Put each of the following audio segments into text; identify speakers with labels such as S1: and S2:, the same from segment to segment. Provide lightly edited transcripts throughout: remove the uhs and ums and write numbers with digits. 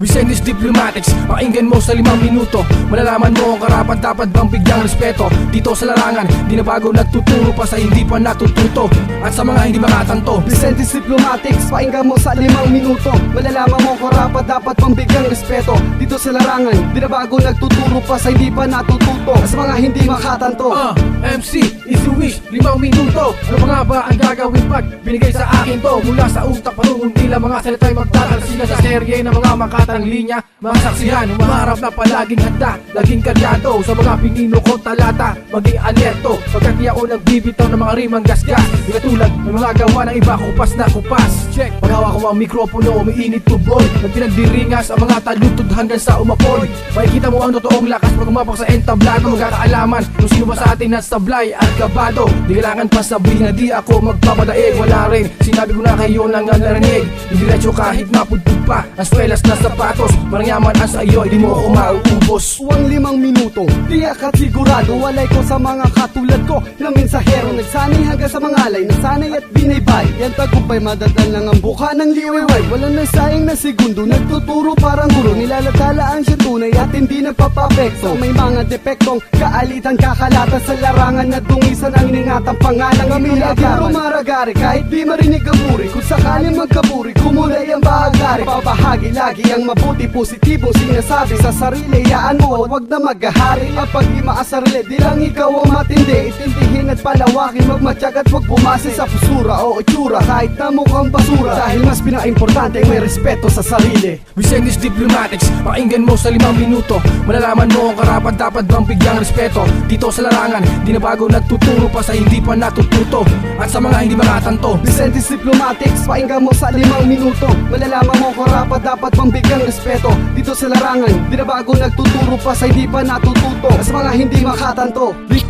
S1: Vicente's Diplomatics, pakinggan mo sa 5 minuto. Malalaman mo ang karapat dapat bang bigyang respeto. Dito sa larangan, di na bago nagtuturo pa sa hindi pa natututo at sa mga hindi makatanto.
S2: Vicente's Diplomatics, pakinggan mo sa 5 minuto. Malalaman mo ang karapat dapat bang bigyang respeto. Dito sa larangan, di na bago nagtuturo pa sa hindi pa natututo at sa mga hindi makatanto.
S1: MC, easy wish, 5 minuto. Ano pa nga ba ang gagawin pag binigay sa akin to? Mula sa utak parunong tila mga salita'y magtatalsila sa serye ng mga makatarang linya. Mga saksihan, umaharap na palaging handa, laging karyado sa mga pinino ko talata, maging alerto. Pagkat di ako nagbibitaw ng mga rimang gasgas, di katulad ng mga gawa ng iba, kupas na kupas. Check, paghawa ko ang mikropono, umiinit tuboy, nagpinagdiringas ang mga talutod hanggang sa umapoy. Makikita mo ang totoong lakas pag umapak sa entablado. Magkakaalaman kung sino ba sa atin nasablay at kabado. Di kailangan pa sabihin na di ako magpapadaig. Wala rin, sinabi ko na kayo nang narinig. Diretso kahit napudpud pa ang swelas na sapatos. Marangyaman ang sa iyo, di mo ako mauubos.
S2: Uwang 5 minuto, tiyak at sigurado. Walay ko sa mga katulad ko na mensahero, nagsanay hanggang sa mga alay, nasanay at binaybay. Yan tagumpay, madadal lang ang buka ng liwayway. Walang nasayang na segundo, nagtuturo parang guro. Nilalatalaan siya tunay at hindi nagpapapekto. May mga depektong kaalitan, kakalatan sa larangan na dungisan ang iningatang pangalang inilagaro. Maragari kahit di marinig ang buri, kung sakaling magkaburi, kumulay ang bahagari. Babahagi lagi ang mabuti, positibong sinasabi sa sarili. Yaan mo, wag na maghahari. Kapag di maasarili, di lang ikaw ang matindi. Itindihin at palawakin, magmatsyag at wag bumase sa pusura o itsura kahit na mukhang basura. Dahil mas pinaka-importante may respeto sa sarili.
S1: Vicente's Diplomatics, pakinggan mo sa 5 minuto. Malalaman mo ang karapat dapat bang bigyang respeto. Dito sa larangan, di na bago nagtuturo pa sa hindi pa natututo at sa mga hindi makatanto.
S2: Vicente's Diplomatics, pakinggan mo sa 5 minuto. Malalaman mo ang karapat dapat bang bigyang respeto. Dito sa larangan, di na bago nagtuturo pa sa hindi pa natututo at sa mga hindi makatanto.
S1: 5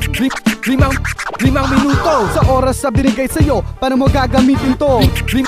S1: minuto.
S2: Sa oras na binigay sa'yo, paano mo gagamitin to?
S1: 5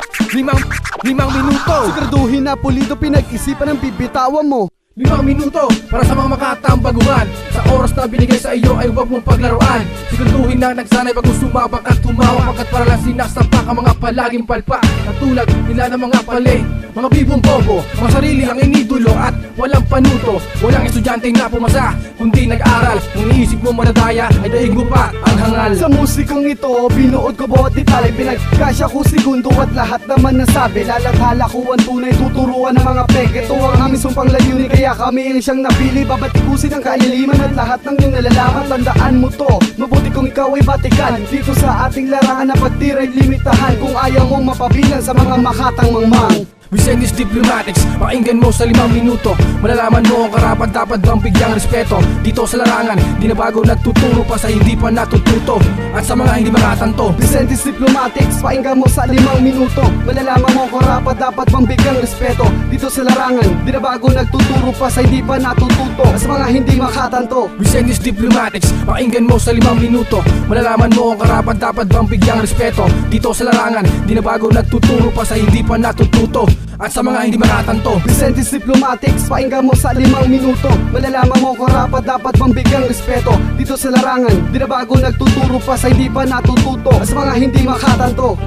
S1: minuto.
S2: Siguraduhin na pulido pinag-isipan ang bibitawan mo.
S1: 5 minuto para sa mga makatambaguhan. Sa oras na binigay sa iyo ay huwag mong paglaruan. Siguraduhin na nagsanay bago sumabak at tumawa. Pagkat para lang sinasapak ang mga palaging palpa, katulad nila ng mga pali, mga bibong bobo, mga sarili ang inidulo at walang panuto. Walang estudyante na pumasa, kundi nag-aral. Kung iniisip mo manadaya, ay daig mo pa ang hangal.
S2: Sa musikang ito, binuod ko bawat detalye. Pinagkasya ko segundo at lahat naman nasabi. Lalathala ko ang tunay, tuturuan ng mga peke. Ito ang aming sumpang layunin, kaya kami ang siyang napili. Babatikusin ang kailaliman at lahat ng iyong nalalaman. Tandaan mo to, mabuti kung ikaw ay batikan. Dito sa ating larangan na pagtira'y limitahan. Kung ayaw mong mapabilang sa mga makatang mangmang.
S1: Vicente's Diplomatics, pakinggan mo sa 5 minuto. Malalaman mo ang karapat dapat bang bigyang respeto. Dito sa larangan, di na bago nagtuturo pa sa hindi pa natututo at sa mga hindi makatanto.
S2: Vicente's Diplomatics, pakinggan mo sa 5 minuto. Malalaman mo ang karapat dapat bang bigyang respeto. Dito sa larangan, di na bago nagtuturo pa sa hindi pa natututo at sa mga hindi makatanto.
S1: Vicente's Diplomatics, pakinggan mo sa 5 minuto. Malalaman mo ang karapat dapat bang bigyang respeto. Dito sa larangan, di na bago nagtuturo pa sa hindi pa natututo at sa mga hindi makatanto.
S2: Vicente's Diplomatics, pakinggan mo sa 5 minuto. Malalaman mo kung karapat dapat bang bigyang respeto. Dito sa larangan, di na bago nagtuturo pa sa hindi pa natututo at sa mga hindi makatanto.